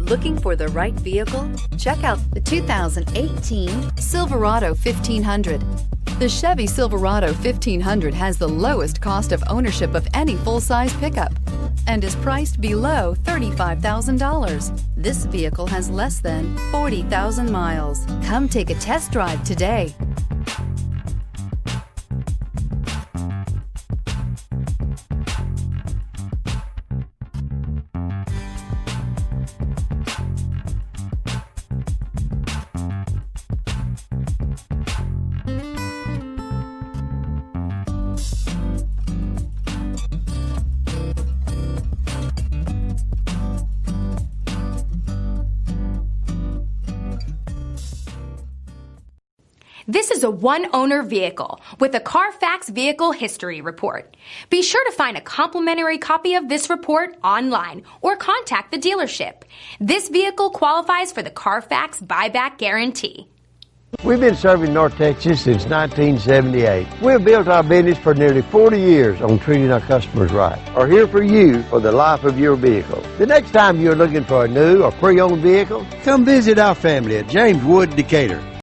Looking for the right vehicle? Check out the 2018 Silverado 1500. The Chevy Silverado 1500 has the lowest cost of ownership of any full-size pickup and is priced below $35,000. This vehicle has less than 40,000 miles. Come take a test drive today. This is a one-owner vehicle with a Carfax Vehicle History Report. Be sure to find a complimentary copy of this report online or contact the dealership. This vehicle qualifies for the Carfax Buyback Guarantee. We've been serving North Texas since 1978. We've built our business for nearly 40 years on treating our customers right. Are here for you for the life of your vehicle. The next time you're looking for a new or pre-owned vehicle, come visit our family at James Wood Decatur.